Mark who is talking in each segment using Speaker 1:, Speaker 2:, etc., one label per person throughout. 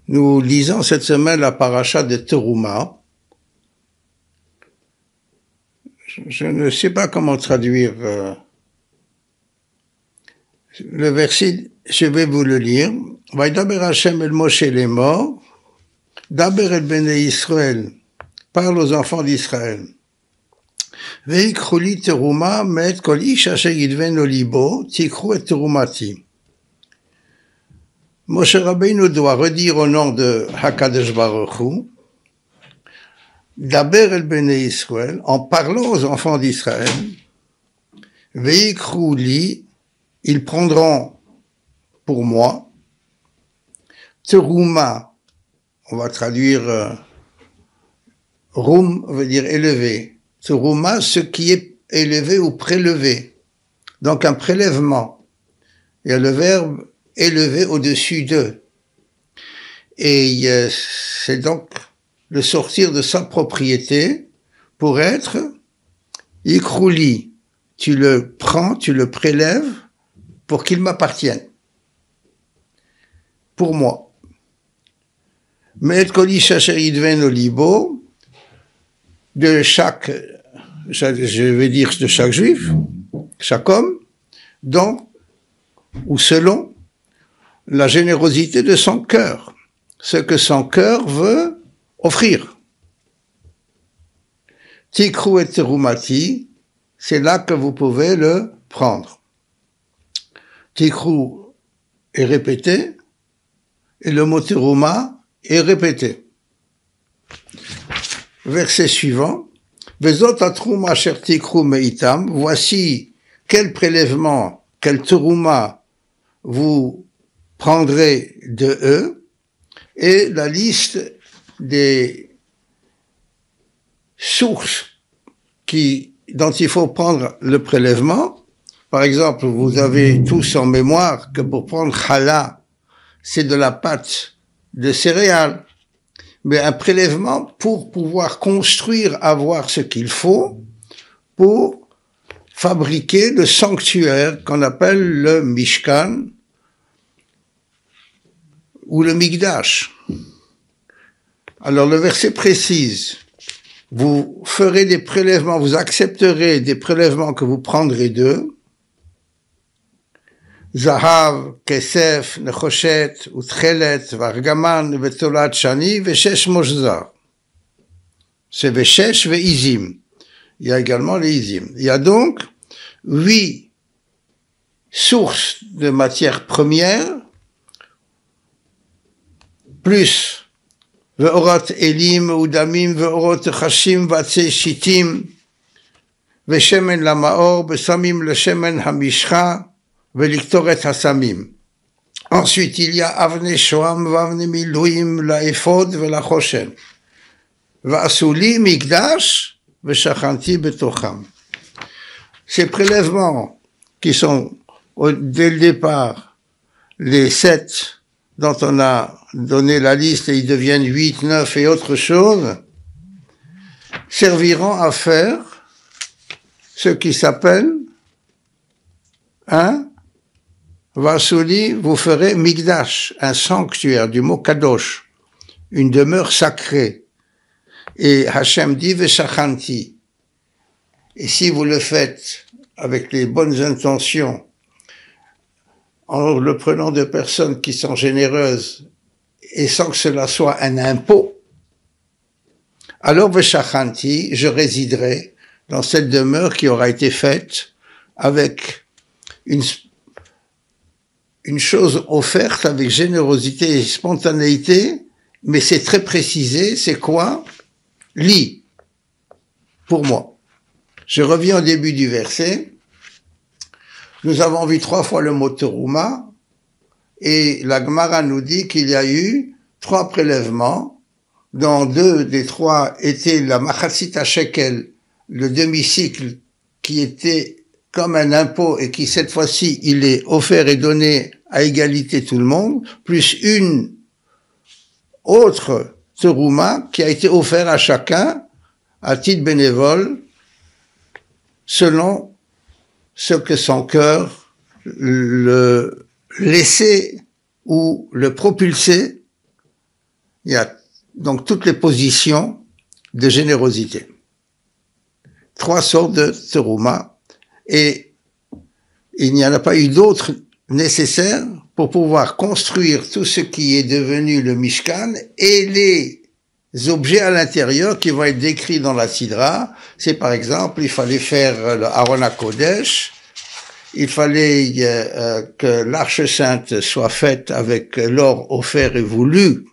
Speaker 1: Nous lisons cette semaine la paracha de Teruma. Je ne sais pas comment traduire le verset, je vais vous le lire. Vaidaber Hashem el Moshe lemor, daber el bnei Israël, parle aux enfants d'Israël. Veikru li teruma met kol ish asher yidvenu libo, tikru et terumati. Moshe Rabbeinu doit redire au nom de Hakadosh Baruch Hu, daber el bnei Israël, en parlant aux enfants d'Israël, veikru li, ils prendront pour moi, teruma, on va traduire rum veut dire élevé, teruma, ce qui est élevé ou prélevé, donc un prélèvement. Il y a le verbe élevé au-dessus d'eux. Et c'est donc le sortir de sa propriété pour être ikrouli. Tu le prends, tu le prélèves pour qu'il m'appartienne. Pour moi. Mais koli shacher yidven olibo, de chaque, je vais dire de chaque juif, chaque homme, dont, ou selon, la générosité de son cœur, ce que son cœur veut offrir. Tikru et terumati, c'est là que vous pouvez le prendre. Tikru est répété, et le mot teruma est répété. Verset suivant. Vezot atruma asher tikru meitam, voici quel prélèvement, quel teruma vous prendrez de eux, et la liste des sources dont il faut prendre le prélèvement. Par exemple, vous avez tous en mémoire que pour prendre challah, c'est de la pâte de céréales. Mais un prélèvement pour pouvoir construire, avoir ce qu'il faut pour fabriquer le sanctuaire qu'on appelle le Mishkan ou le Mikdash. Alors le verset précise, vous ferez des prélèvements, vous accepterez des prélèvements que vous prendrez d'eux, Zahav, Kesef, Nechoshet, Utchelet, Vargaman, Vetolat Shani, Veshesh Mozar. C'est Veshesh ve Izim. Il y a également les Izim. Il y a donc 8 sources de matières premières, plus Ve'orot Elim, Udamim, Ve'orot Chashim, Vatse Shitim, Veshemen Lamaor, Besamim le Shemen Hamishcha, Veliktoret Hasamim. Ensuite, il y a Avne Shoam, Vavne Miluim, la Ephod, Vela Choshen. Va'asuli Mikdash, Veshachanti Betocham. Ces prélèvements qui sont, dès le départ, les 7 dont on a donné la liste et ils deviennent 8, 9 et autre chose, serviront à faire ce qui s'appelle Vasuli, vous ferez Mikdash, un sanctuaire, du mot Kadosh, une demeure sacrée. Et Hachem dit Veshachanti. Et si vous le faites avec les bonnes intentions, en le prenant de personnes qui sont généreuses, et sans que cela soit un impôt, alors Veshachanti, je résiderai dans cette demeure qui aura été faite avec une chose offerte avec générosité et spontanéité, mais c'est très précisé, c'est quoi? Li, pour moi. Je reviens au début du verset. Nous avons vu 3 fois le mot teruma, et la Gemara nous dit qu'il y a eu 3 prélèvements, dont 2 des 3 étaient la machatzit shekel, le demi-cycle, qui était comme un impôt et qui cette fois-ci il est offert et donné à égalité tout le monde, plus une autre teruma qui a été offert à chacun à titre bénévole selon ce que son cœur le laissait ou le propulsait Il y a donc toutes les positions de générosité. 3 sortes de terouma, et il n'y en a pas eu d'autres nécessaires pour pouvoir construire tout ce qui est devenu le Mishkan et les objets à l'intérieur qui vont être décrits dans la Sidra. C'est par exemple, il fallait faire le Aron HaKodesh, il fallait que l'Arche Sainte soit faite avec l'or offert et voulu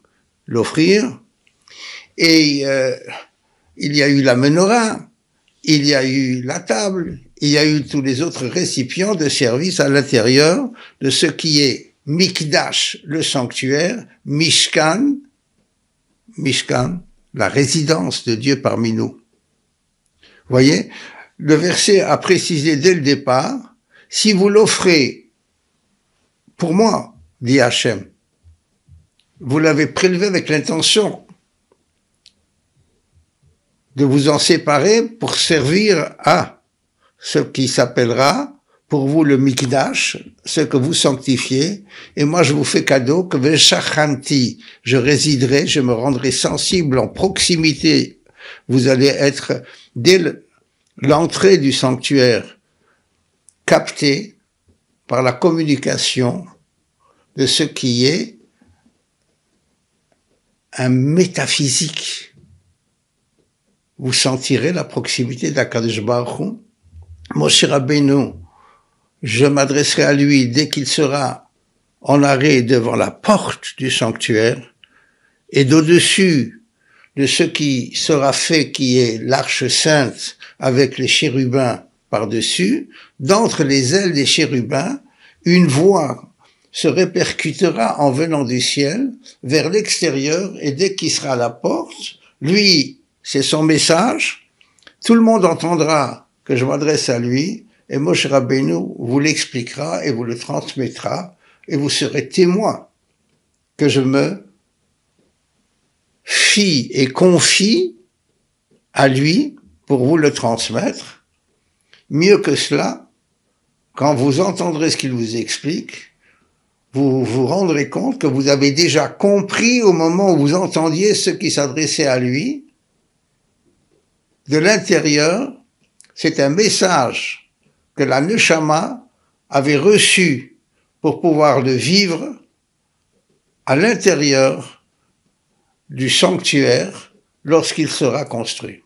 Speaker 1: l'offrir, et il y a eu la menorah, il y a eu la table, il y a eu tous les autres récipients de service à l'intérieur de ce qui est Mikdash, le sanctuaire, Mishkan, la résidence de Dieu parmi nous. Vous voyez, le verset a précisé dès le départ, si vous l'offrez pour moi, dit Hachem, vous l'avez prélevé avec l'intention de vous en séparer pour servir à ce qui s'appellera pour vous le Mikdash, ce que vous sanctifiez, et moi je vous fais cadeau que Veshachanti, je résiderai, je me rendrai sensible en proximité. Vous allez être, dès l'entrée du sanctuaire, capté par la communication de ce qui est un métaphysique. Vous sentirez la proximité d'Akadosh Baruch Hu. Moshe Rabbeinu, je m'adresserai à lui dès qu'il sera en arrêt devant la porte du sanctuaire, et d'au-dessus de ce qui sera fait, qui est l'arche sainte avec les chérubins par-dessus, d'entre les ailes des chérubins, une voix se répercutera en venant du ciel vers l'extérieur, et dès qu'il sera à la porte, lui, c'est son message, tout le monde entendra que je m'adresse à lui, et Moshe Rabbeinu vous l'expliquera et vous le transmettra, et vous serez témoin que je me fie et confie à lui pour vous le transmettre. Mieux que cela, quand vous entendrez ce qu'il vous explique, vous vous rendrez compte que vous avez déjà compris au moment où vous entendiez ce qui s'adressait à lui. De l'intérieur, c'est un message que la Neshama avait reçu pour pouvoir le vivre à l'intérieur du sanctuaire lorsqu'il sera construit.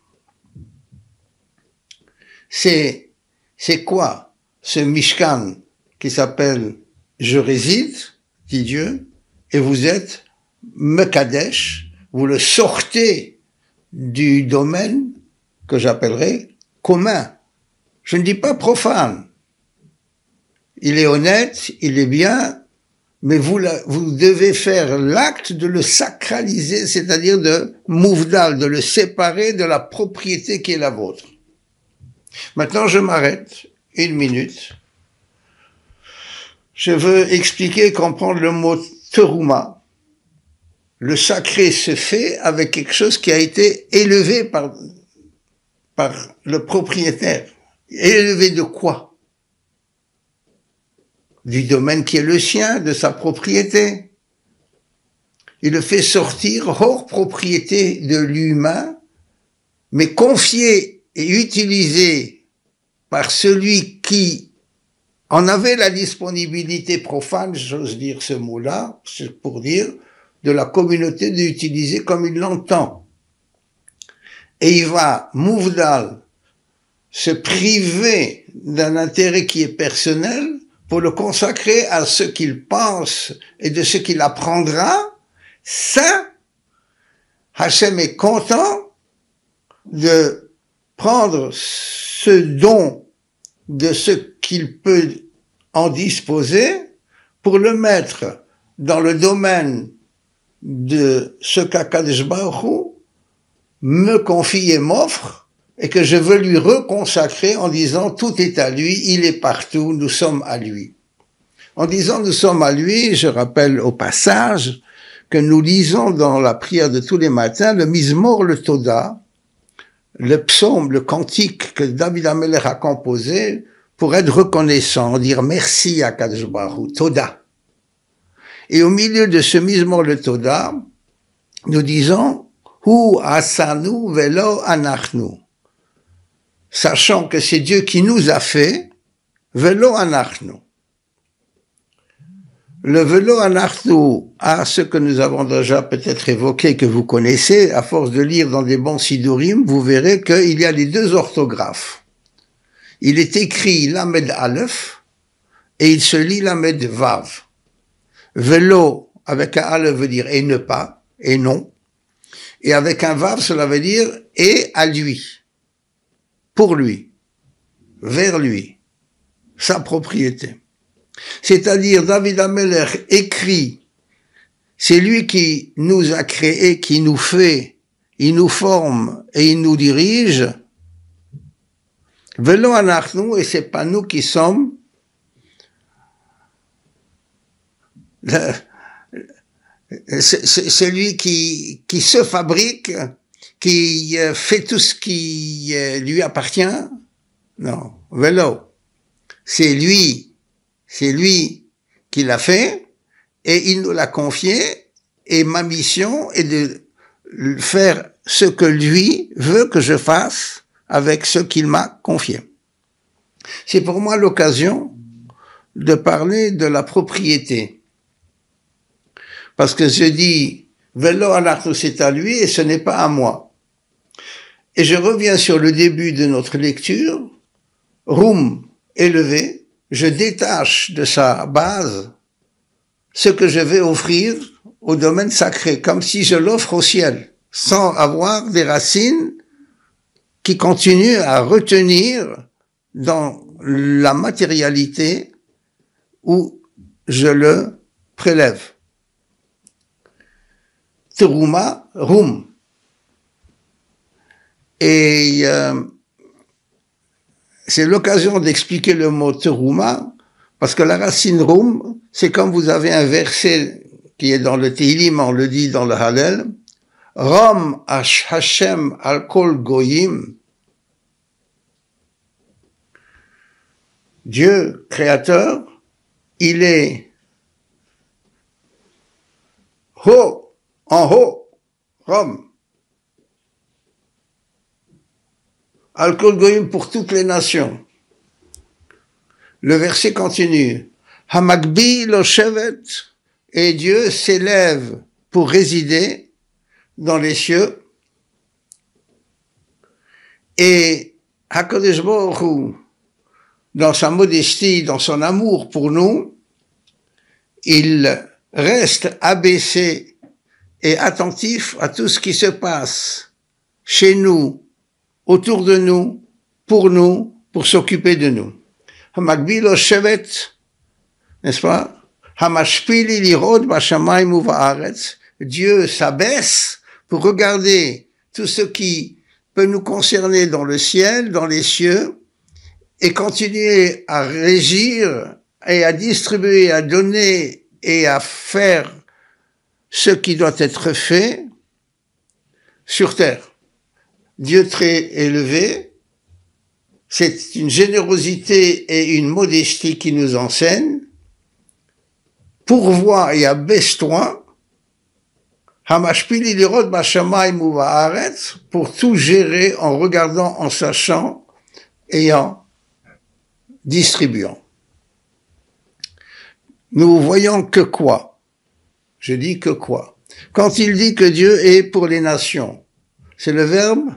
Speaker 1: C'est quoi ce Mishkan qui s'appelle « Je réside », dit Dieu, et vous êtes Mekadesh, vous le sortez du domaine que j'appellerai commun. Je ne dis pas profane. Il est honnête, il est bien, mais vous devez faire l'acte de le sacraliser, c'est-à-dire de mouvdal, de le séparer de la propriété qui est la vôtre. Maintenant, je m'arrête 1 minute. Je veux expliquer et comprendre le mot terouma. Le sacré se fait avec quelque chose qui a été élevé par le propriétaire. Élevé de quoi? Du domaine qui est le sien, de sa propriété. Il le fait sortir hors propriété de l'humain, mais confié et utilisé par celui qui en avait la disponibilité profane, j'ose dire ce mot-là, c'est pour dire, de la communauté d'utiliser comme il l'entend. Et il va, mouvdal, se priver d'un intérêt qui est personnel pour le consacrer à ce qu'il pense et de ce qu'il apprendra, ça, Hachem est content de prendre ce don de ce qu'il peut en disposer pour le mettre dans le domaine de ce qu'Akadosh Baruch Hu me confie et m'offre, et que je veux lui reconsacrer en disant tout est à lui, il est partout, nous sommes à lui. En disant nous sommes à lui, je rappelle au passage que nous lisons dans la prière de tous les matins le Mizmor, le Toda, le psaume, le cantique que David Ameler a composé pour être reconnaissant, dire merci à Kadosh Baruch Hu, Toda. Et au milieu de ce Mizmor, le Toda, nous disons Hu asanu velo anachnu, sachant que c'est Dieu qui nous a fait, velo anachnu. Le velo anachnu a ce que nous avons déjà peut-être évoqué, que vous connaissez, à force de lire dans des bons sidurim, vous verrez qu'il y a les deux orthographes. Il est écrit Lamed Aleph et il se lit Lamed Vav. Velo avec un Aleph veut dire et ne pas, et non. Et avec un Vav, cela veut dire et à lui, pour lui, vers lui, sa propriété. C'est-à-dire, David Amelech écrit, c'est lui qui nous a créés, qui nous fait, il nous forme et il nous dirige. Velo anachnu, et c'est pas nous qui sommes c'est lui qui se fabrique, qui fait tout ce qui lui appartient. Non, Velo, c'est lui qui l'a fait, et il nous l'a confié, et ma mission est de faire ce que lui veut que je fasse avec ce qu'il m'a confié. C'est pour moi l'occasion de parler de la propriété. Parce que je dis, Velo anachnu, c'est à lui et ce n'est pas à moi. Et je reviens sur le début de notre lecture, Roum, élevé, je détache de sa base ce que je vais offrir au domaine sacré, comme si je l'offre au ciel, sans avoir des racines qui continuent à retenir dans la matérialité où je le prélève. Teruma, Roum. Et c'est l'occasion d'expliquer le mot Teruma, parce que la racine Roum, c'est comme vous avez un verset qui est dans le Tehillim, on le dit dans le Hallel, Rom Hashem al kol goyim, Dieu créateur, il est haut, en haut, Rom. Al kol goyim pour toutes les nations. Le verset continue. Hamagbi lo shevet, et Dieu s'élève pour résider dans les cieux. Et HaKadosh Baruch Hu, dans sa modestie, dans son amour pour nous, il reste abaissé et attentif à tout ce qui se passe chez nous, autour de nous, pour s'occuper de nous. Hamagbi lo shevet, n'est-ce pas? Hamashpili lirod bashamayim uva'aretz. Dieu s'abaisse pour regarder tout ce qui peut nous concerner dans le ciel, dans les cieux, et continuer à régir et à distribuer, à donner et à faire ce qui doit être fait sur terre. Dieu très élevé, c'est une générosité et une modestie qui nous enseigne. Pourvois et abaisse-toi, Hamashpili lirod bashamayim uva'aretz, pour tout gérer en regardant, en sachant et en distribuant. Nous voyons que quoi? Je dis que quoi? Quand il dit que Dieu est pour les nations, c'est le verbe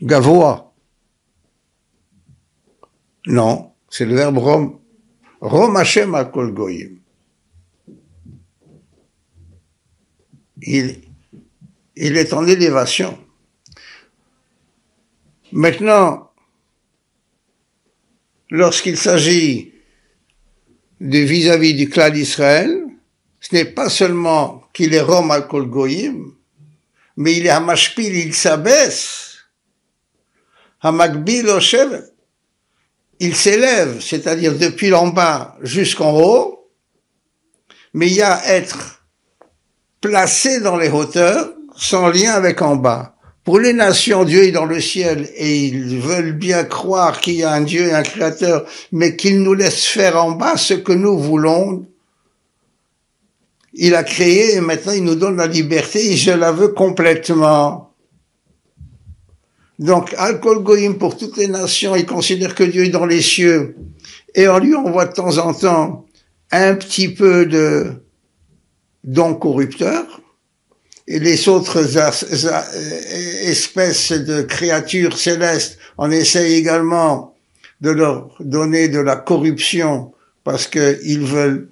Speaker 1: gavoa. Non, c'est le verbe rom. Rom Hashem al kol goyim. Il est en élévation. Maintenant, lorsqu'il s'agit de vis-à-vis du clan d'Israël, ce n'est pas seulement qu'il est Rom al kol goyim, mais il est Hamashpil, il s'abaisse. Hamagbi lo shevet. Il s'élève, c'est-à-dire depuis l'en bas jusqu'en haut, mais il y a être placé dans les hauteurs sans lien avec en bas. Pour les nations, Dieu est dans le ciel et ils veulent bien croire qu'il y a un Dieu et un Créateur, mais qu'il nous laisse faire en bas ce que nous voulons. il a créé et maintenant il nous donne la liberté et je la veux complètement. Donc, Al-Kol Goïm pour toutes les nations, il considère que Dieu est dans les cieux. Et on lui envoie de temps en temps un petit peu de dons corrupteurs. Et les autres espèces de créatures célestes, on essaye également de leur donner de la corruption parce qu'ils veulent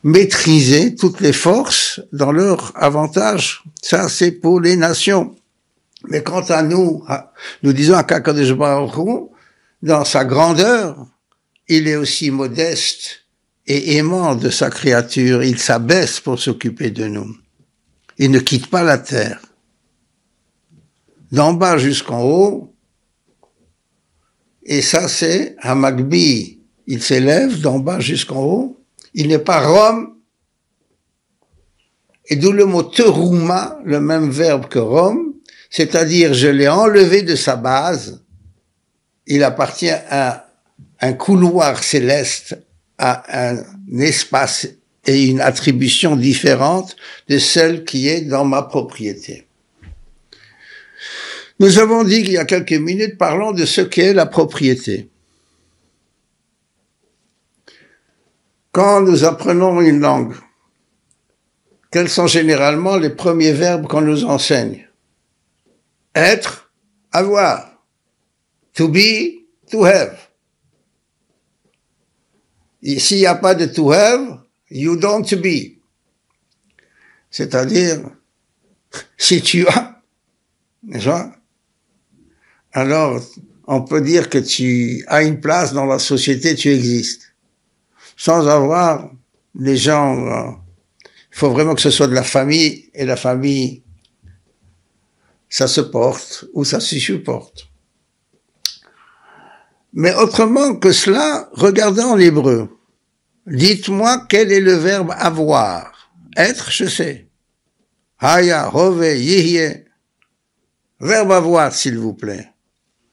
Speaker 1: maîtriser toutes les forces dans leur avantage. Ça, c'est pour les nations. Mais quant à nous, nous disons à Kadosh Baruch Hu, dans sa grandeur, il est aussi modeste et aimant de sa créature. Il s'abaisse pour s'occuper de nous. Il ne quitte pas la terre. D'en bas jusqu'en haut. Et ça, c'est Hamagbi. Il s'élève d'en bas jusqu'en haut. Il n'est pas Rome. Et d'où le mot terouma, le même verbe que Rome. C'est-à-dire, je l'ai enlevé de sa base. Il appartient à un couloir céleste, à un espace et une attribution différente de celle qui est dans ma propriété. Nous avons dit qu'il y a quelques minutes, parlons de ce qu'est la propriété. Quand nous apprenons une langue, quels sont généralement les premiers verbes qu'on nous enseigne? Être, avoir. To be, to have. Et s'il n'y a pas de to have, you don't be. C'est-à-dire, si tu as, n'est-ce pas? Alors, on peut dire que tu as une place dans la société, tu existes. Sans avoir, les gens, il faut vraiment que ce soit de la famille, et la famille, ça se porte ou ça se supporte. Mais autrement que cela, regardez en hébreu. Dites-moi quel est le verbe avoir. Être, je sais. Haya, hove, yihye. Verbe avoir, s'il vous plaît.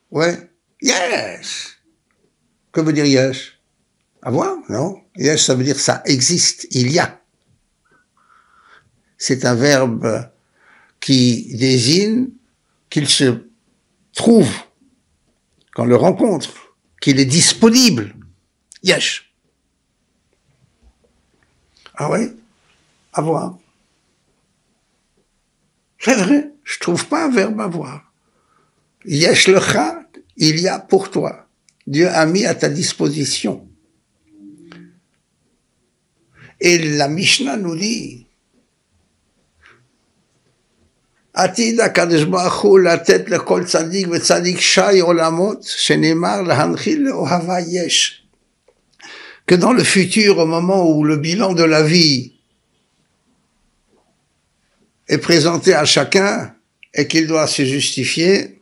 Speaker 1: Ouais. Yes. Que veut dire yes? Avoir? Non. Yes, ça veut dire ça existe. Il y a. C'est un verbe qui désigne qu'il se trouve, qu'on le rencontre, qu'il est disponible. Yesh. Ah ouais? Avoir. C'est vrai, je trouve pas un verbe avoir. Yesh lecha, il y a pour toi. Dieu a mis à ta disposition. Et la Mishnah nous dit, עתיד הקדוש ברוך הוא לתת לכל צדיק וצדיק שי עולמות, שנאמר להנחיל לאוהבה יש. Que dans le futur, au moment où le bilan de la vie est présenté à chacun et qu'il doit se justifier,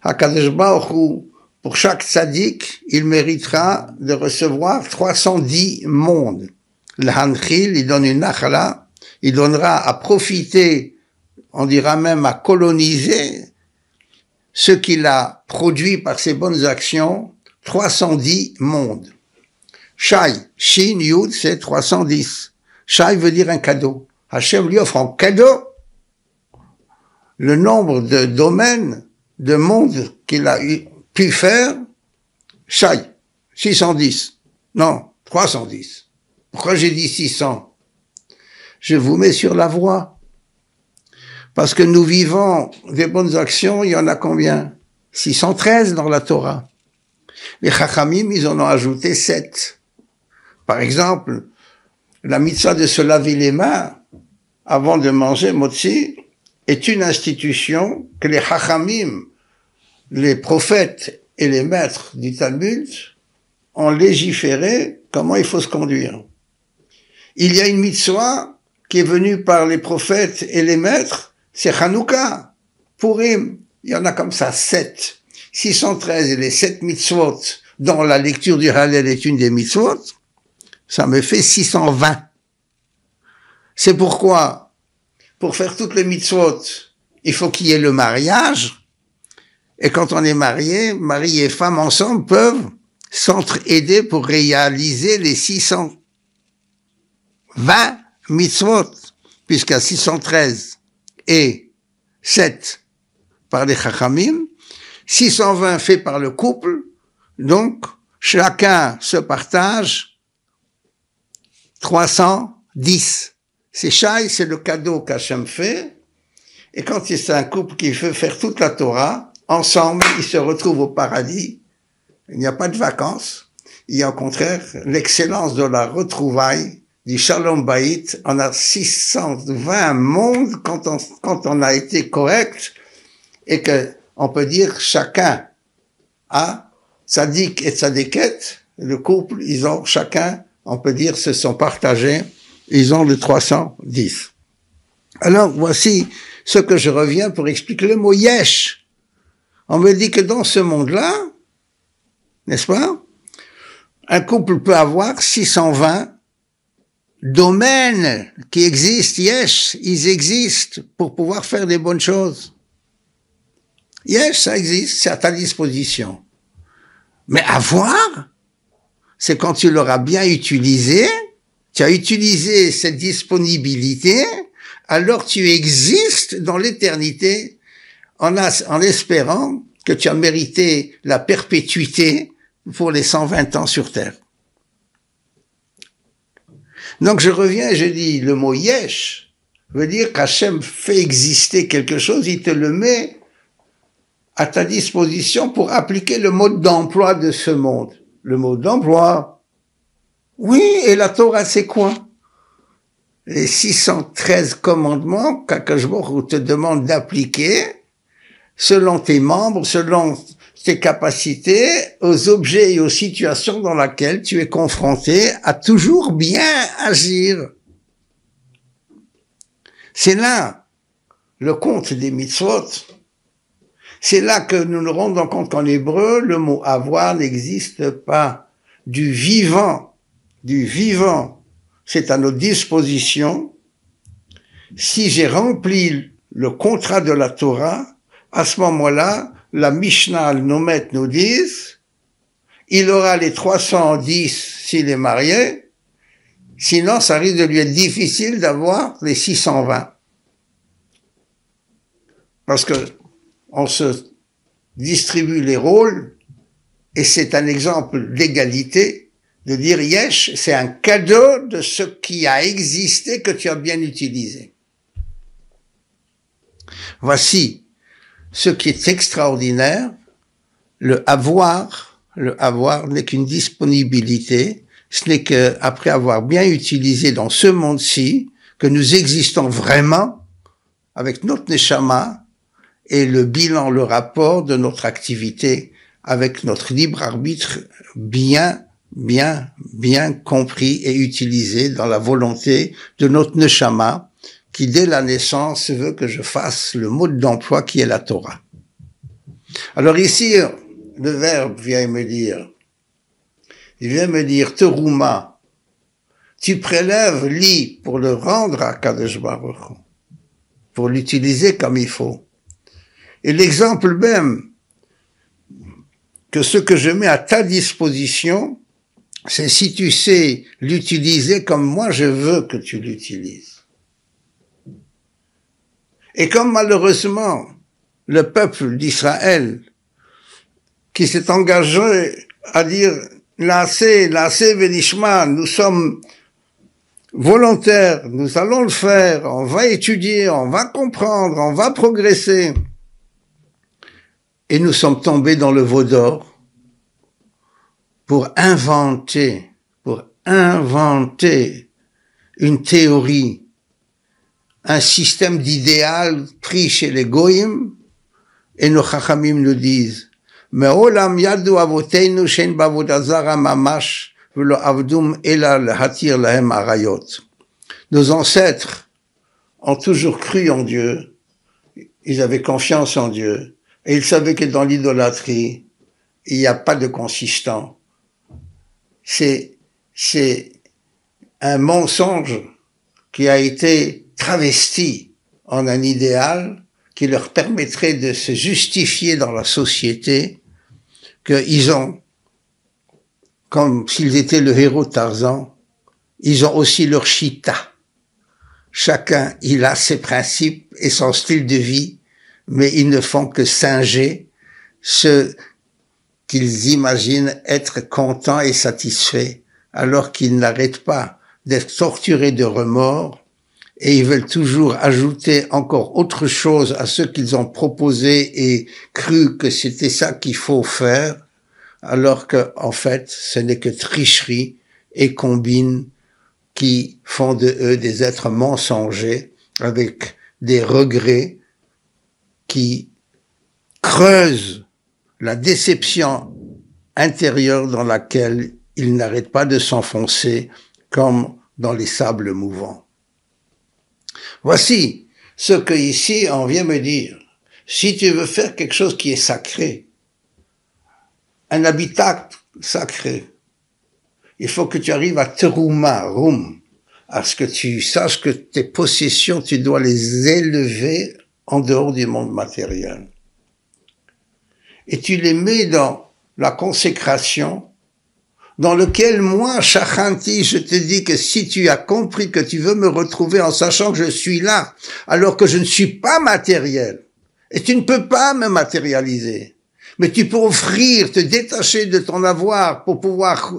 Speaker 1: HaKadosh Baruch Hu, pour chaque tzaddik, il méritera de recevoir 310 mondes. L'Hanchil, il donne une nachala, il donnera à profiter, on dira même à coloniser ce qu'il a produit par ses bonnes actions, 310 mondes. Shai, Shin, Yud, c'est 310. Shai veut dire un cadeau. Hachem lui offre en cadeau le nombre de domaines, de mondes qu'il a pu faire. Shai, 610. Non, 310. Pourquoi j'ai dit 600? Je vous mets sur la voie. Parce que nous vivons des bonnes actions, il y en a combien? 613 dans la Torah. Les Chachamim, ils en ont ajouté 7. Par exemple, la mitzvah de se laver les mains avant de manger motzi est une institution que les Chachamim, les prophètes et les maîtres du Talmud ont légiféré comment il faut se conduire. Il y a une mitzvah qui est venue par les prophètes et les maîtres, c'est Hanouka, Purim. Il y en a comme ça 7. 613 et les 7 mitzvot dont la lecture du Hallel est une des mitzvot, ça me fait 620. C'est pourquoi, pour faire toutes les mitzvot, il faut qu'il y ait le mariage. Et quand on est marié, mari et femme ensemble peuvent s'entraider pour réaliser les 620 mitzvot, puisqu'il y a 613 et 7 par les chachamim, 620 fait par le couple, donc chacun se partage 310. C'est Shai, c'est le cadeau qu'Hachem fait, et quand c'est un couple qui veut faire toute la Torah, ensemble, ils se retrouvent au paradis. Il n'y a pas de vacances. Il y a au contraire l'excellence de la retrouvaille, du Shalom Bayit. On a 620 mondes quand on a été correct et que on peut dire chacun a tzaddik et tzaddiket. Le couple, ils ont chacun, on peut dire, se sont partagés. Ils ont le 310. Alors voici ce que je reviens pour expliquer le mot yesh. On me dit que dans ce monde-là, n'est-ce pas, un couple peut avoir 620 domaines qui existent, yesh, ils existent pour pouvoir faire des bonnes choses. Yesh, ça existe, c'est à ta disposition. Mais avoir, c'est quand tu l'auras bien utilisé, tu as utilisé cette disponibilité, alors tu existes dans l'éternité en espérant que tu as mérité la perpétuité pour les 120 ans sur terre. Donc je reviens et je dis, le mot yesh veut dire qu'Hachem fait exister quelque chose, il te le met à ta disposition pour appliquer le mode d'emploi de ce monde. Le mode d'emploi, oui, et la Torah c'est quoi? Les 613 commandements qu'Akadosh Baruch Hu te demande d'appliquer selon tes membres, selon tes capacités, aux objets et aux situations dans lesquelles tu es confronté à toujours bien agir. C'est là le compte des mitzvot. C'est là que nous nous rendons compte qu'en hébreu, le mot avoir n'existe pas. Du vivant, c'est à notre disposition. Si j'ai rempli le contrat de la Torah, à ce moment-là, la Mishnah, nos maîtres nous disent, il aura les 310 s'il est marié, sinon ça risque de lui être difficile d'avoir les 620. Parce que on se distribue les rôles, et c'est un exemple d'égalité, de dire yesh, c'est un cadeau de ce qui a existé que tu as bien utilisé. Voici ce qui est extraordinaire, le avoir n'est qu'une disponibilité, ce n'est qu'après avoir bien utilisé dans ce monde-ci, que nous existons vraiment avec notre neshama, et le bilan, le rapport de notre activité avec notre libre arbitre bien compris et utilisé dans la volonté de notre neshama, qui dès la naissance veut que je fasse le mode d'emploi qui est la Torah. Alors ici, le verbe vient me dire, terouma, tu prélèves li pour le rendre à Kadosh Baruch Hu, pour l'utiliser comme il faut. Et l'exemple même que ce que je mets à ta disposition, c'est si tu sais l'utiliser comme moi je veux que tu l'utilises. Et comme malheureusement le peuple d'Israël qui s'est engagé à dire Lassé Venishma, nous sommes volontaires, nous allons le faire, on va étudier, on va comprendre, on va progresser. Et nous sommes tombés dans le veau d'or pour inventer une théorie, un système d'idéal pris chez les goyim, et nos chachamim nous disent, Me'olam yadu avoteinu shein b'avodah zara mamash v'lo avdum ela lehatir lahem arayot. Nos ancêtres ont toujours cru en Dieu, ils avaient confiance en Dieu, et ils savaient que dans l'idolâtrie, il n'y a pas de consistant. C'est un mensonge qui a été travesti en un idéal qui leur permettrait de se justifier dans la société, qu'ils ont, comme s'ils étaient le héros de Tarzan, ils ont aussi leur chita. chacun, il a ses principes et son style de vie, mais ils ne font que singer ce qu'ils imaginent être contents et satisfaits, alors qu'ils n'arrêtent pas d'être torturés de remords, et ils veulent toujours ajouter encore autre chose à ce qu'ils ont proposé et cru que c'était ça qu'il faut faire, alors que, en fait, ce n'est que tricherie et combine qui font de eux des êtres mensongers avec des regrets qui creusent la déception intérieure dans laquelle ils n'arrêtent pas de s'enfoncer comme dans les sables mouvants. Voici ce que ici on vient me dire. Si tu veux faire quelque chose qui est sacré, un habitat sacré, il faut que tu arrives à terouma, à ce que tu saches que tes possessions, tu dois les élever en dehors du monde matériel. Et tu les mets dans la consécration, dans lequel moi, Shachanti, je te dis que si tu as compris que tu veux me retrouver en sachant que je suis là, alors que je ne suis pas matériel, et tu ne peux pas me matérialiser, mais tu peux offrir, te détacher de ton avoir pour pouvoir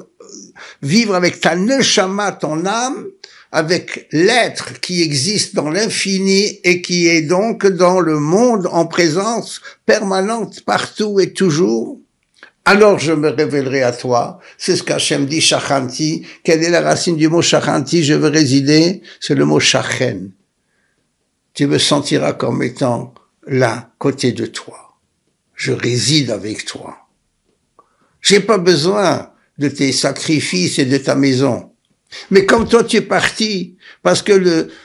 Speaker 1: vivre avec ta neshama, ton âme, avec l'être qui existe dans l'infini et qui est donc dans le monde en présence permanente partout et toujours, alors je me révélerai à toi. C'est ce qu'Hachem dit, Shachanti. Quelle est la racine du mot Shachanti? Je veux résider. C'est le mot Shachen. Tu me sentiras comme étant là, côté de toi. Je réside avec toi. J'ai pas besoin de tes sacrifices et de ta maison. Mais comme toi tu es parti, parce que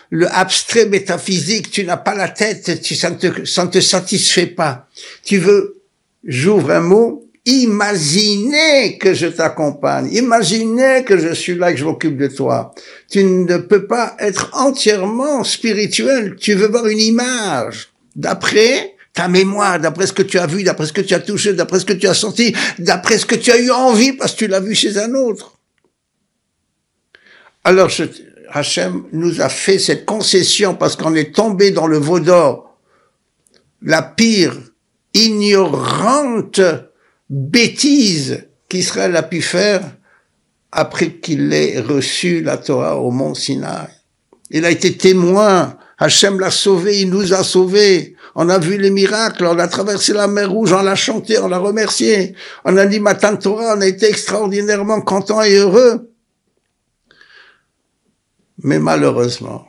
Speaker 1: le abstrait métaphysique, tu n'as pas la tête, ça ne te satisfait pas. Tu veux, j'ouvre un mot, imaginez que je t'accompagne, imaginez que je suis là et que je m'occupe de toi. Tu ne peux pas être entièrement spirituel, tu veux voir une image d'après ta mémoire, d'après ce que tu as vu, d'après ce que tu as touché, d'après ce que tu as senti, d'après ce que tu as eu envie parce que tu l'as vu chez un autre. Alors, Hachem nous a fait cette concession parce qu'on est tombé dans le veau d'or, la pire, ignorante bêtise qu'Israël a pu faire après qu'il ait reçu la Torah au mont Sinaï. Il a été témoin, Hachem l'a sauvé, il nous a sauvés. On a vu les miracles, on a traversé la mer Rouge, on l'a chanté, on l'a remercié. On a dit Matan Torah, on a été extraordinairement contents et heureux. Mais malheureusement,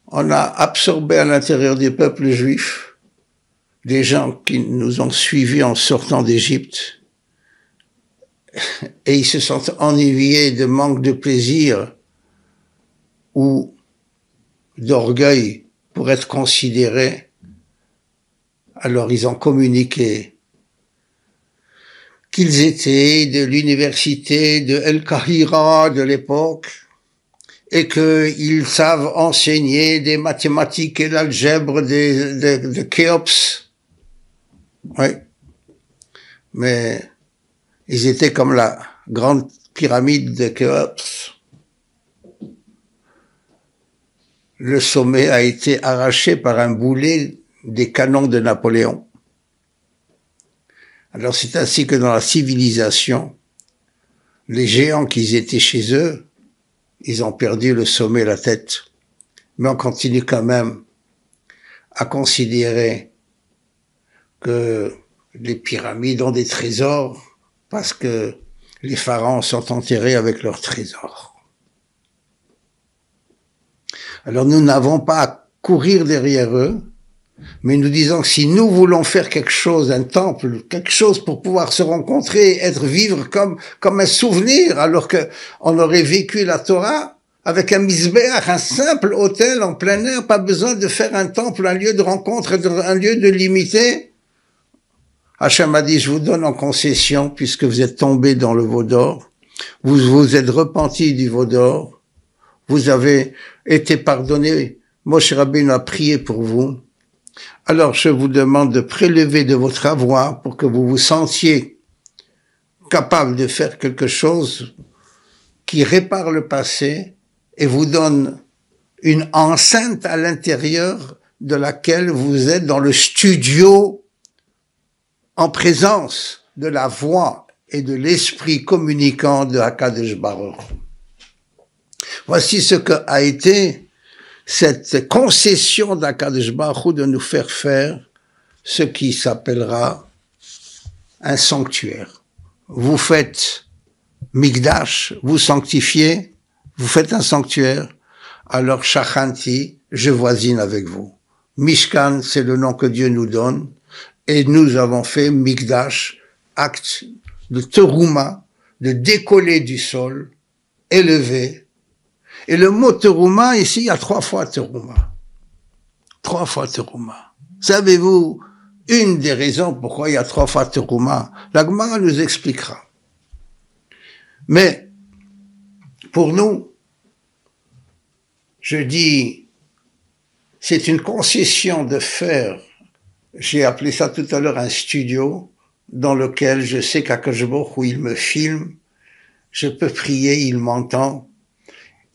Speaker 1: on a absorbé à l'intérieur du peuple juif des gens qui nous ont suivis en sortant d'Égypte et ils se sont ennuyés de manque de plaisir ou d'orgueil pour être considérés. Alors ils ont communiqué qu'ils étaient de l'université de El Kahira de l'époque et qu'ils savent enseigner des mathématiques et l'algèbre de Khéops. Oui. Mais ils étaient comme la grande pyramide de Khéops. Le sommet a été arraché par un boulet des canons de Napoléon. Alors c'est ainsi que dans la civilisation, les géants qui étaient chez eux, ils ont perdu le sommet, la tête. Mais on continue quand même à considérer que les pyramides ont des trésors parce que les pharaons sont enterrés avec leurs trésors. Alors nous n'avons pas à courir derrière eux, mais nous disons que si nous voulons faire quelque chose, un temple, quelque chose pour pouvoir se rencontrer, vivre comme un souvenir, alors que on aurait vécu la Torah avec un misbéach, un simple hôtel en plein air, pas besoin de faire un temple, un lieu de rencontre, un lieu de limité. Hachem a dit, je vous donne en concession, puisque vous êtes tombés dans le veau d'or, vous vous êtes repentis du veau d'or, vous avez été pardonnés, Moshe Rabbeinu a prié pour vous. Alors je vous demande de prélever de votre avoir pour que vous vous sentiez capable de faire quelque chose qui répare le passé et vous donne une enceinte à l'intérieur de laquelle vous êtes dans le studio en présence de la voix et de l'esprit communicant de Hakadosh Baruch. Voici ce qu'a été cette concession d'Hakadosh Baruch de nous faire ce qui s'appellera un sanctuaire. Vous faites Mikdash, vous sanctifiez, vous faites un sanctuaire, alors Shachanti, je voisine avec vous. Mishkan, c'est le nom que Dieu nous donne, et nous avons fait Mikdash, acte de terouma, de décoller du sol, élevé. Et le mot terouma, ici, il y a 3 fois terouma. 3 fois terouma. Savez-vous, une des raisons pourquoi il y a 3 fois terouma, la Gemara nous expliquera. Mais, pour nous, je dis, c'est une concession de faire, j'ai appelé ça tout à l'heure un studio, dans lequel je sais qu'Hakadosh Baruch Hu, il me filme, je peux prier, il m'entend,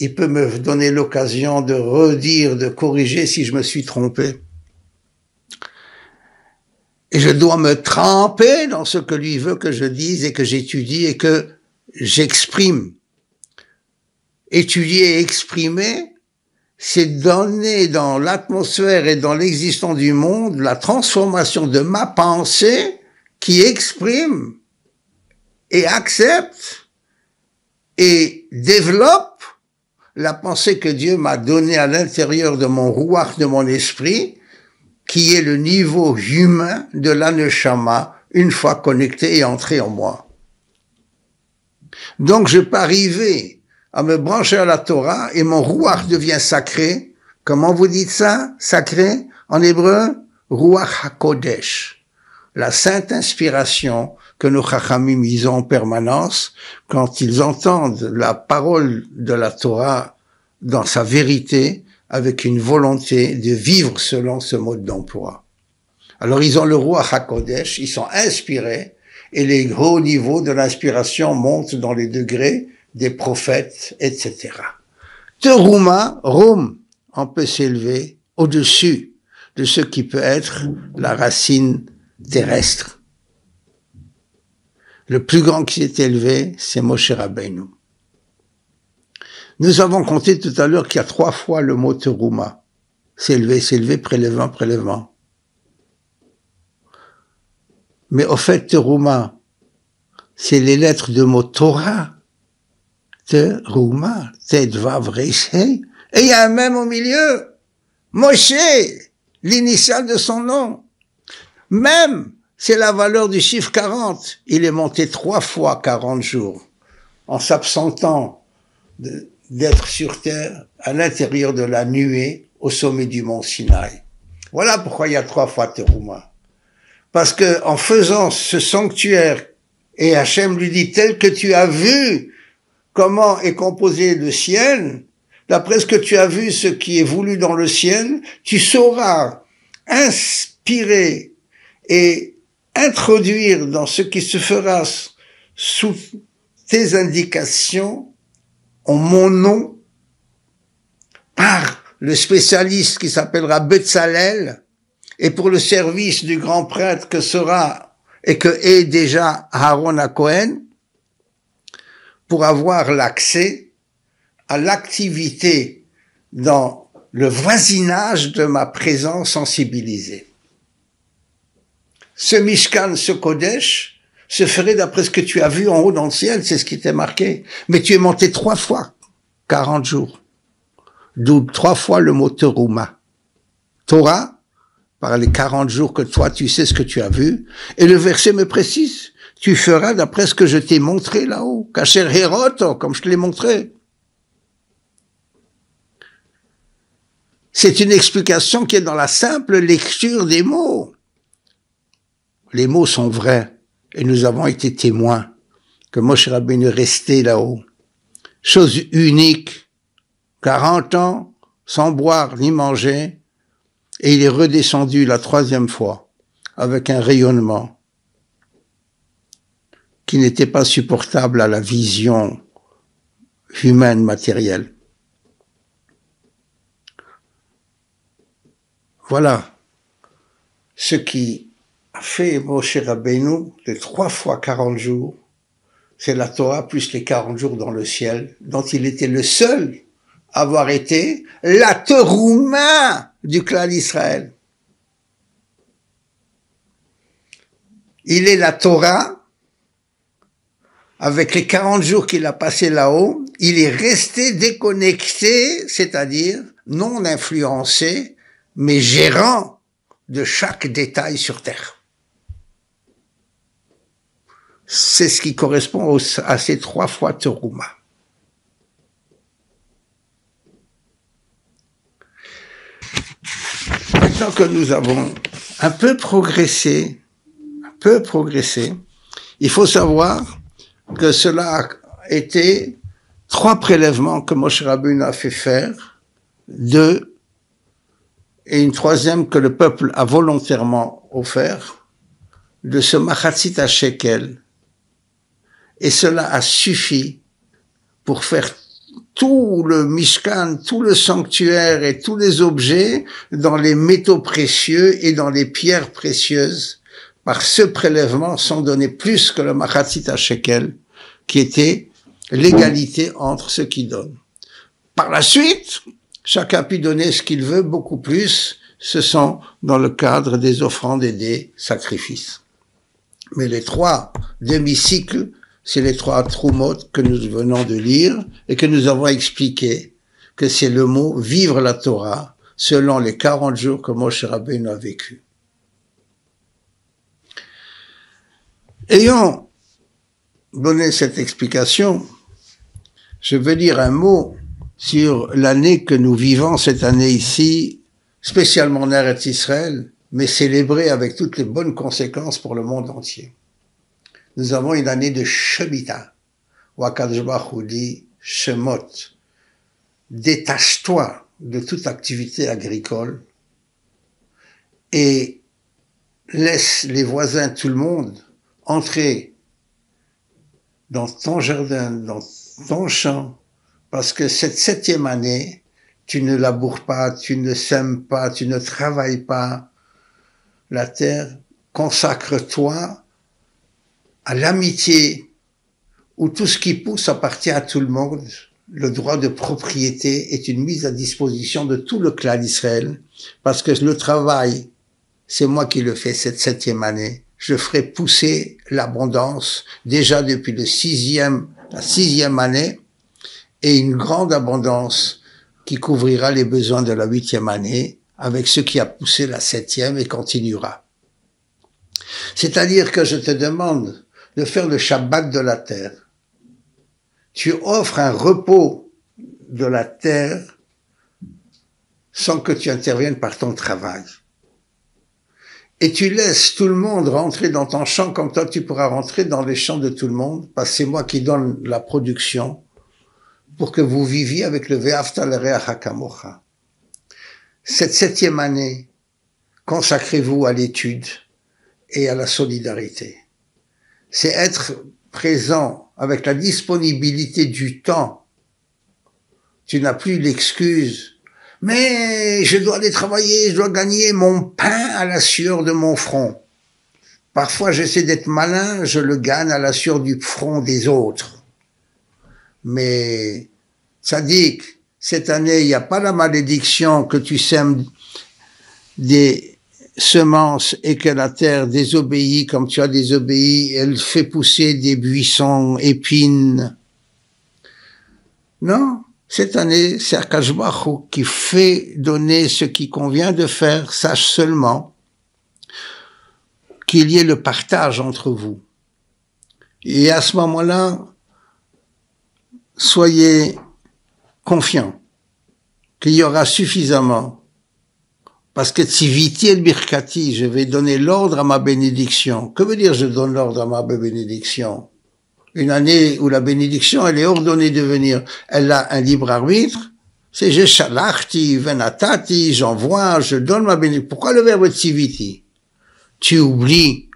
Speaker 1: il peut me donner l'occasion de redire, de corriger si je me suis trompé. Et je dois me tremper dans ce que lui veut que je dise et que j'étudie et que j'exprime. Étudier et exprimer, c'est donner dans l'atmosphère et dans l'existence du monde la transformation de ma pensée qui exprime et accepte et développe la pensée que Dieu m'a donnée à l'intérieur de mon rouach, de mon esprit, qui est le niveau humain de l'aneshama, une fois connecté et entré en moi. Donc je peux arriver à me brancher à la Torah et mon rouach devient sacré. Comment vous dites ça? Sacré? En hébreu? Ruach HaKodesh. La sainte inspiration que nos chachamim ils ont en permanence quand ils entendent la parole de la Torah dans sa vérité avec une volonté de vivre selon ce mode d'emploi. Alors ils ont le Ruach HaKodesh, ils sont inspirés et les hauts niveaux de l'inspiration montent dans les degrés des prophètes, etc. Terouma, Rome, on peut s'élever au-dessus de ce qui peut être la racine terrestre. Le plus grand qui s'est élevé, c'est Moshe Rabbeinu. Nous avons compté tout à l'heure qu'il y a 3 fois le mot terouma. S'élever, prélèvement, prélèvement. Mais au fait, terouma, c'est les lettres de mot Torah. Terouma, Tedvav Reishei. Et il y a un même au milieu. Moshe, l'initiale de son nom. Même, c'est la valeur du chiffre 40. Il est monté 3 fois 40 jours, en s'absentant d'être sur terre, à l'intérieur de la nuée, au sommet du mont Sinaï. Voilà pourquoi il y a 3 fois terouma. Parce que, en faisant ce sanctuaire, et Hachem lui dit, tel que tu as vu comment est composé le ciel, d'après ce que tu as vu, ce qui est voulu dans le ciel, tu sauras inspirer et introduire dans ce qui se fera sous tes indications, en mon nom, par le spécialiste qui s'appellera Betzalel, et pour le service du grand prêtre que sera et que est déjà Aaron à Cohen, pour avoir l'accès à l'activité dans le voisinage de ma présence sensibilisée. Ce Mishkan, ce Kodesh, se ferait d'après ce que tu as vu en haut dans le ciel, c'est ce qui t'est marqué. Mais tu es monté 3 fois, 40 jours. D'où 3 fois le mot terouma. Torah, par les 40 jours que toi tu sais ce que tu as vu, et le verset me précise, tu feras d'après ce que je t'ai montré là-haut, Kacher Heroto, comme je te l'ai montré. C'est une explication qui est dans la simple lecture des mots. Les mots sont vrais, et nous avons été témoins que Moshe Rabbeinu restait là-haut. Chose unique, 40 ans, sans boire ni manger, et il est redescendu la 3e fois, avec un rayonnement qui n'était pas supportable à la vision humaine matérielle. voilà ce qui a fait Moshe Rabbeinu de 3 fois 40 jours, c'est la Torah plus les 40 jours dans le ciel, dont il était le seul à avoir été la terouma du clan d'Israël. Il est la Torah, avec les 40 jours qu'il a passé là-haut, il est resté déconnecté, c'est-à-dire non influencé, mais gérant de chaque détail sur terre. C'est ce qui correspond à ces 3 fois terouma. Maintenant que nous avons un peu progressé, il faut savoir que cela a été 3 prélèvements que Moshe Rabbeinu a fait faire, 2, et une 3e que le peuple a volontairement offert, de ce machatzit à shekel. Et cela a suffi pour faire tout le mishkan, tout le sanctuaire et tous les objets dans les métaux précieux et dans les pierres précieuses. Par ce prélèvement, sont donnés plus que le machatzit à shekel, qui était l'égalité entre ceux qui donnent. Par la suite, chacun a pu donner ce qu'il veut, beaucoup plus. Ce sont dans le cadre des offrandes et des sacrifices. Mais les 3 demi-cycles, c'est les 3 trumot que nous venons de lire et que nous avons expliqué que c'est le mot vivre la Torah selon les 40 jours que Moshe Rabbeinu a vécu. Ayant donné cette explication, je veux dire un mot sur l'année que nous vivons cette année ici, spécialement en Eretz Israël, mais célébrée avec toutes les bonnes conséquences pour le monde entier. Nous avons une année de Shemitah, où HaKadosh Baruch Hu dit Shemot, détache-toi de toute activité agricole et laisse les voisins, tout le monde, entrer dans ton jardin, dans ton champ, parce que cette 7e année, tu ne laboures pas, tu ne sèmes pas, tu ne travailles pas la terre, consacre-toi à l'amitié, où tout ce qui pousse appartient à tout le monde. Le droit de propriété est une mise à disposition de tout le clan d'Israël, parce que le travail, c'est moi qui le fais cette 7e année. Je ferai pousser l'abondance déjà depuis la 6e année, et une grande abondance qui couvrira les besoins de la 8e année, avec ce qui a poussé la 7e et continuera. C'est-à-dire que je te demande de faire le Shabbat de la terre. Tu offres un repos de la terre sans que tu interviennes par ton travail. Et tu laisses tout le monde rentrer dans ton champ comme toi tu pourras rentrer dans les champs de tout le monde, parce que c'est moi qui donne la production pour que vous viviez avec le Ve'afta l'Reacha Kamocha. Cette 7e année, consacrez-vous à l'étude et à la solidarité. C'est être présent avec la disponibilité du temps. Tu n'as plus l'excuse. Mais je dois aller travailler, je dois gagner mon pain à la sueur de mon front. Parfois j'essaie d'être malin, je le gagne à la sueur du front des autres. Mais, tzaddik, cette année, il n'y a pas la malédiction que tu sèmes des semences et que la terre désobéit comme tu as désobéi, elle fait pousser des buissons, épines. Non, cette année, c'est HaKadosh Baruch Hu qui fait donner ce qui convient de faire. Sache seulement qu'il y ait le partage entre vous. Et à ce moment-là, soyez confiants qu'il y aura suffisamment. Parce que tziviti el birkati, je vais donner l'ordre à ma bénédiction. Que veut dire je donne l'ordre à ma bénédiction? Une année où la bénédiction, elle est ordonnée de venir. Elle a un libre arbitre. C'est je shalachti, venatati, j'envoie, je donne ma bénédiction. Pourquoi le verbe tziviti? Tu oublies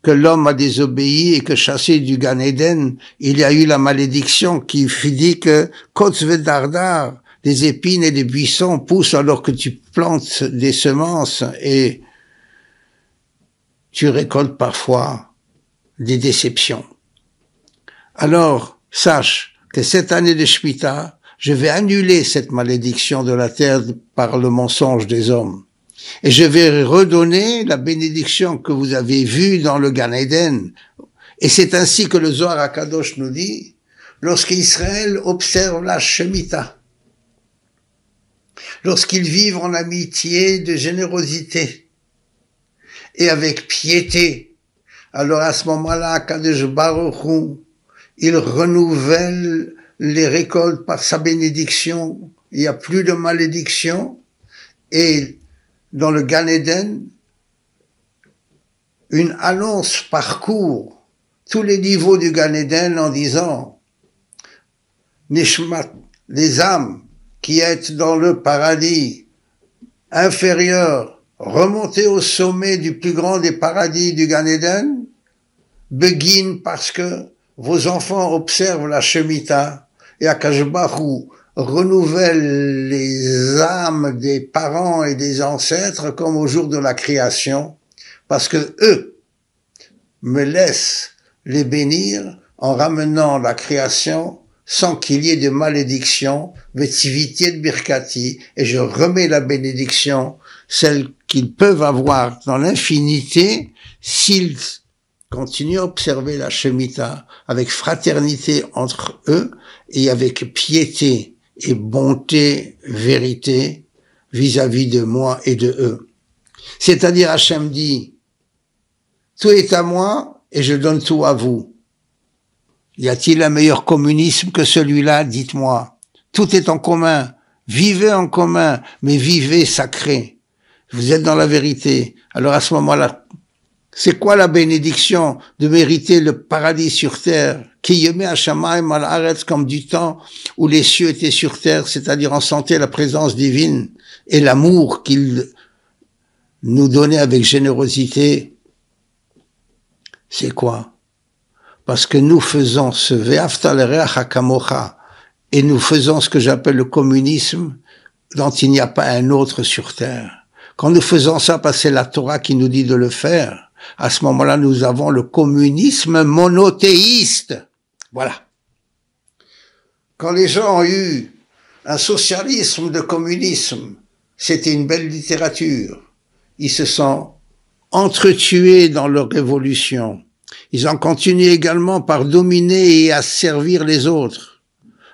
Speaker 1: que l'homme a désobéi et que chassé du Gan Eden, il y a eu la malédiction qui dit que kotz vedardar, des épines et des buissons poussent alors que tu plantes des semences et tu récoltes parfois des déceptions. Alors, sache que cette année de Shemitah, je vais annuler cette malédiction de la terre par le mensonge des hommes. Et je vais redonner la bénédiction que vous avez vue dans le Gan Eden. Et c'est ainsi que le Zohar HaKadosh nous dit, lorsqu'Israël observe la Shemitah, lorsqu'ils vivent en amitié, de générosité et avec piété, alors à ce moment-là, Kadosh Baruch Hu, il renouvelle les récoltes par sa bénédiction, il n'y a plus de malédiction, et dans le Gan Eden, une annonce parcourt tous les niveaux du Gan Eden en disant, Nishmat, les âmes qui êtes dans le paradis inférieur, remontez au sommet du plus grand des paradis du Gan Eden, begin parce que vos enfants observent la Shemitah et Akadosh Baruch Hu renouvelle les âmes des parents et des ancêtres comme au jour de la création, parce que eux me laissent les bénir en ramenant la création sans qu'il y ait de malédiction, vetivité de birkati, et je remets la bénédiction, celle qu'ils peuvent avoir dans l'infinité, s'ils continuent à observer la Shemitah avec fraternité entre eux et avec piété et bonté, vérité vis-à-vis de moi et de eux. C'est-à-dire Hachem dit, tout est à moi et je donne tout à vous. Y a-t-il un meilleur communisme que celui-là? Dites-moi. Tout est en commun. Vivez en commun, mais vivez sacré. Vous êtes dans la vérité. Alors à ce moment-là, c'est quoi la bénédiction de mériter le paradis sur terre? Ki yemei hashamayim al haaretz, comme du temps où les cieux étaient sur terre, c'est-à-dire en sentait la présence divine et l'amour qu'il nous donnait avec générosité. C'est quoi? Parce que nous faisons ce ve'afta l'reacha kamocha et nous faisons ce que j'appelle le communisme dont il n'y a pas un autre sur terre. Quand nous faisons ça, parce que c'est la Torah qui nous dit de le faire, à ce moment-là, nous avons le communisme monothéiste. Voilà. Quand les gens ont eu un socialisme de communisme, c'était une belle littérature. Ils se sont entretués dans leur révolution. Ils ont continué également par dominer et asservir les autres.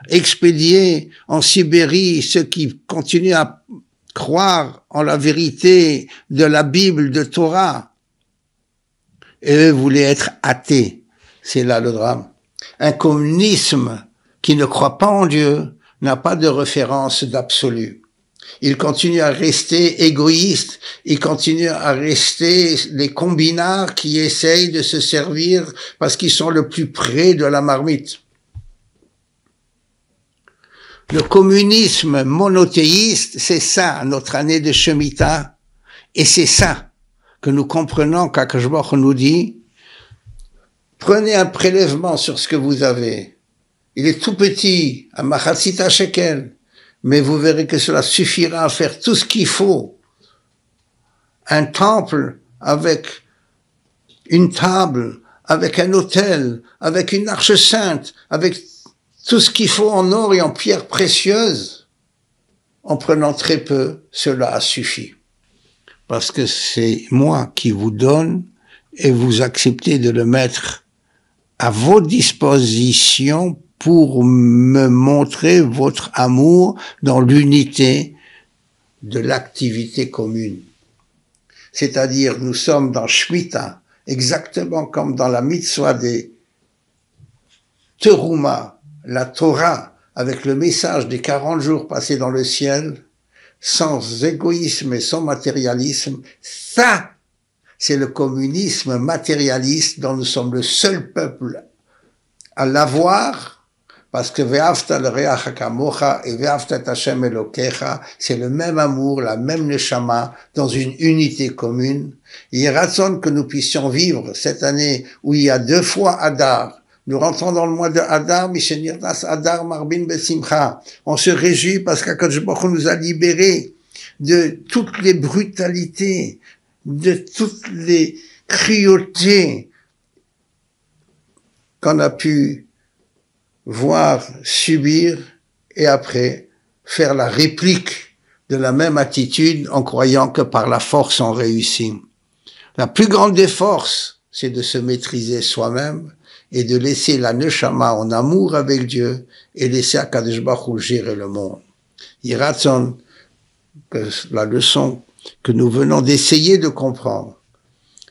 Speaker 1: Expédier en Sibérie ceux qui continuent à croire en la vérité de la Bible, de Torah. Et eux voulaient être athées. C'est là le drame. Un communisme qui ne croit pas en Dieu n'a pas de référence d'absolu. Il continue à rester égoïste, il continue à rester les combinards qui essayent de se servir parce qu'ils sont le plus près de la marmite. Le communisme monothéiste, c'est ça, notre année de Shemitah, et c'est ça que nous comprenons qu'Akadosh Baruch Hu nous dit, prenez un prélèvement sur ce que vous avez. Il est tout petit, à machatzita shekel, mais vous verrez que cela suffira à faire tout ce qu'il faut. Un temple avec une table, avec un autel, avec une arche sainte, avec tout ce qu'il faut en or et en pierres précieuses, en prenant très peu, cela a suffi. Parce que c'est moi qui vous donne et vous acceptez de le mettre à vos dispositions pour me montrer votre amour dans l'unité de l'activité commune. C'est-à-dire, nous sommes dans Shemitah, exactement comme dans la mitzvah des Teruma, la Torah, avec le message des 40 jours passés dans le ciel, sans égoïsme et sans matérialisme. Ça, c'est le communisme matérialiste dont nous sommes le seul peuple à l'avoir, parce que ve'afta l'reacha kamocha et ve'afta et Hashem Elokecha, c'est le même amour, la même neshama, dans une unité commune. Il est raison que nous puissions vivre cette année où il y a 2 fois Adar, Nous rentrons dans le mois de Hadar, Mishenirdas Hadar Marbin Besimcha. On se réjouit parce qu'Akadosh Baruch Hu nous a libérés de toutes les brutalités, de toutes les cruautés qu'on a pu voir, subir, et après faire la réplique de la même attitude en croyant que par la force on réussit. La plus grande des forces, c'est de se maîtriser soi-même et de laisser la neshama en amour avec Dieu et laisser Akadosh Baruch Hu gérer le monde. Yiratzon, que la leçon que nous venons d'essayer de comprendre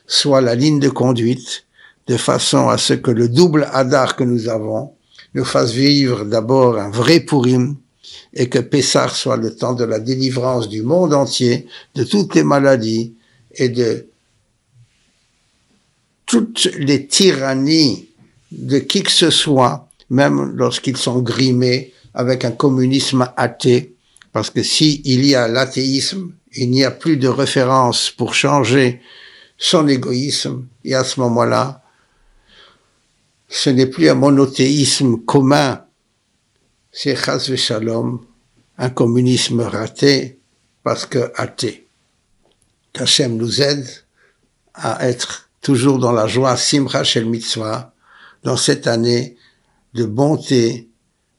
Speaker 1: soit la ligne de conduite de façon à ce que le double Hadar que nous avons nous fasse vivre d'abord un vrai Purim et que Pessah soit le temps de la délivrance du monde entier, de toutes les maladies et de toutes les tyrannies de qui que ce soit, même lorsqu'ils sont grimés avec un communisme athée, parce que si il y a l'athéisme, il n'y a plus de référence pour changer son égoïsme, et à ce moment-là, ce n'est plus un monothéisme commun, c'est chas v'shalom, un communisme raté, parce que athée. Qu'Hachem nous aide à être toujours dans la joie, simcha shel mitzvah, dans cette année de bonté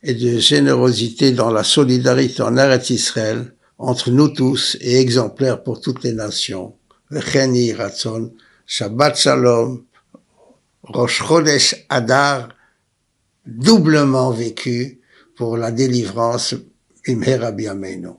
Speaker 1: et de générosité dans la solidarité en Eretz Israël, entre nous tous et exemplaire pour toutes les nations. V'chen yeh ratzon, Shabbat Shalom, Rosh Chodesh Hadar, doublement vécu pour la délivrance, Imher Rabbi Yameinu.